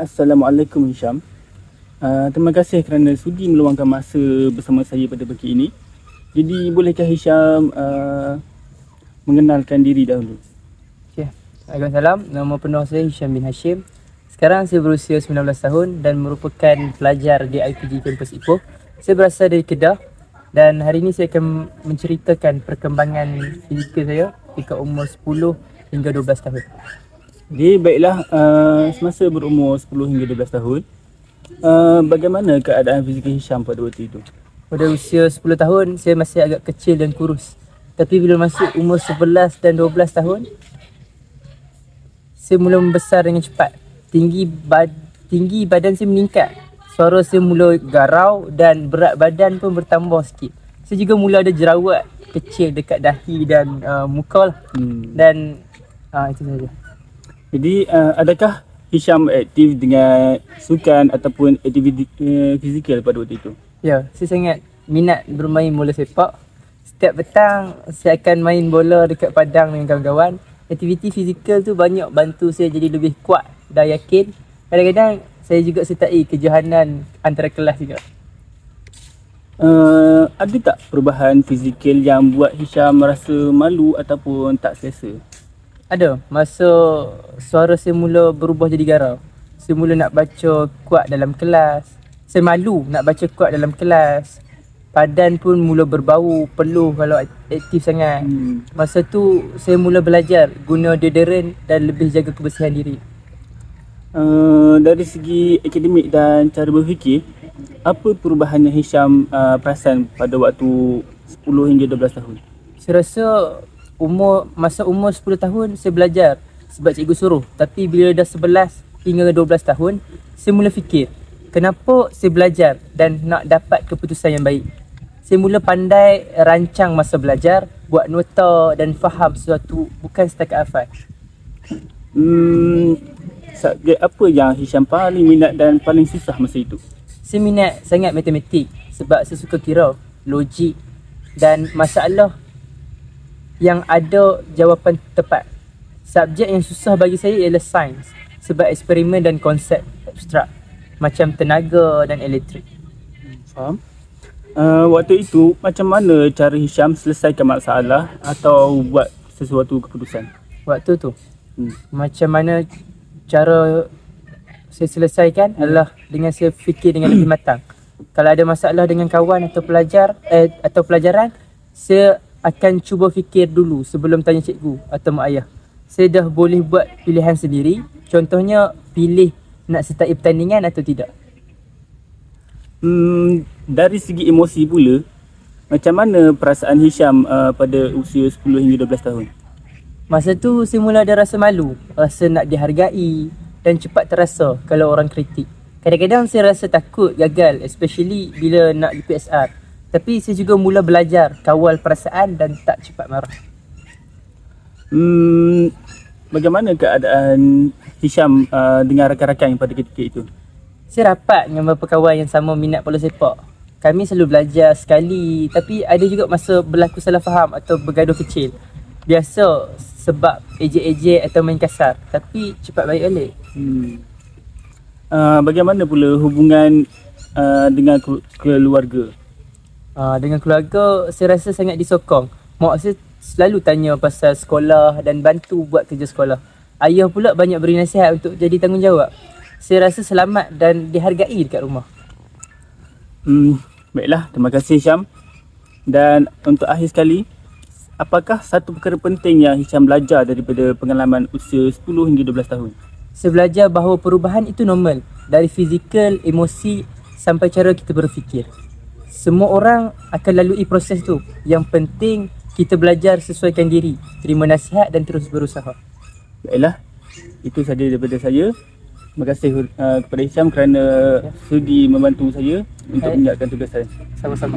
Assalamualaikum Hisham. Terima kasih kerana sudi meluangkan masa bersama saya pada pagi ini. Jadi bolehkah Hisham mengenalkan diri dahulu? Okay. Waalaikumsalam. Nama penuh saya Hisham bin Hashim. Sekarang saya berusia 19 tahun dan merupakan pelajar di IPG Kampus Ipoh. Saya berasal dari Kedah dan hari ini saya akan menceritakan perkembangan fizikal saya ketika umur 10 hingga 12 tahun. Jadi baiklah, semasa berumur 10 hingga 12 tahun, bagaimana keadaan fizikal Hisham pada waktu itu? Pada usia 10 tahun, saya masih agak kecil dan kurus. Tapi bila masuk umur 11 dan 12 tahun, saya mula membesar dengan cepat. Tinggi badan saya meningkat. Suara saya mula garau dan berat badan pun bertambah sikit. Saya juga mula ada jerawat kecil dekat dahi dan muka lah. Dan itu saja. Jadi adakah Hisham aktif dengan sukan ataupun aktiviti fizikal pada waktu itu? Ya, saya sangat minat bermain bola sepak. Setiap petang saya akan main bola dekat padang dengan kawan-kawan. Aktiviti fizikal tu banyak bantu saya jadi lebih kuat dan yakin. Kadang-kadang saya juga sertai kejohanan antara kelas juga. Ada tak perubahan fizikal yang buat Hisham merasa malu ataupun tak selesa? Ada. Masa suara saya mula berubah jadi garau. Saya mula nak baca kuat dalam kelas. Saya malu nak baca kuat dalam kelas. Badan pun mula berbau, peluh kalau aktif sangat. Masa tu saya mula belajar guna deodorant dan lebih jaga kebersihan diri. Dari segi akademik dan cara berfikir, apa perubahan yang Hisham perasan pada waktu 10 hingga 12 tahun? Saya rasa masa umur 10 tahun saya belajar sebab cikgu suruh. Tapi bila dah 11 hingga 12 tahun, saya mula fikir kenapa saya belajar dan nak dapat keputusan yang baik. Saya mula pandai rancang masa belajar, buat nota dan faham sesuatu, bukan setakat hafal. Subjek apa yang Hisham paling minat dan paling susah masa itu? Saya minat sangat matematik sebab saya suka kira, logik dan masalah yang ada jawapan tepat. Subjek yang susah bagi saya ialah sains sebab eksperimen dan konsep abstrak macam tenaga dan elektrik. Faham? Waktu itu macam mana cara Hisham selesaikan masalah atau buat sesuatu keputusan? Waktu tu macam mana cara saya selesaikan adalah dengan saya fikir dengan lebih matang. Kalau ada masalah dengan kawan atau pelajaran, saya akan cuba fikir dulu sebelum tanya cikgu atau mak ayah. Saya dah boleh buat pilihan sendiri. Contohnya pilih nak sertai pertandingan atau tidak. Dari segi emosi pula, macam mana perasaan Hisham pada usia 10 hingga 12 tahun? Masa tu saya mula ada rasa malu, rasa nak dihargai dan cepat terasa kalau orang kritik. Kadang-kadang saya rasa takut gagal, especially bila nak UPSR. Tapi saya juga mula belajar kawal perasaan dan tak cepat marah. Bagaimana keadaan Hisham dengan rakan-rakan pada ketika itu? Saya rapat dengan beberapa kawan yang sama minat bola sepak. Kami selalu belajar sekali, tapi ada juga masa berlaku salah faham atau bergaduh kecil. Biasa sebab ejek-ejek atau main kasar, tapi cepat baik balik. Bagaimana pula hubungan dengan keluarga? Dengan keluarga, saya rasa sangat disokong. Mak saya selalu tanya pasal sekolah dan bantu buat kerja sekolah. Ayah pula banyak beri nasihat untuk jadi tanggungjawab. Saya rasa selamat dan dihargai dekat rumah. Baiklah, terima kasih Hisham. Dan untuk akhir sekali, apakah satu perkara penting yang Hisham belajar daripada pengalaman usia 10 hingga 12 tahun? Saya belajar bahawa perubahan itu normal. Dari fizikal, emosi sampai cara kita berfikir. Semua orang akan lalui proses tu. Yang penting kita belajar sesuaikan diri, terima nasihat dan terus berusaha. Baiklah, itu sahaja daripada saya. Terima kasih kepada Hisham kerana sudi membantu saya untuk menjalankan tugas saya. Sama-sama.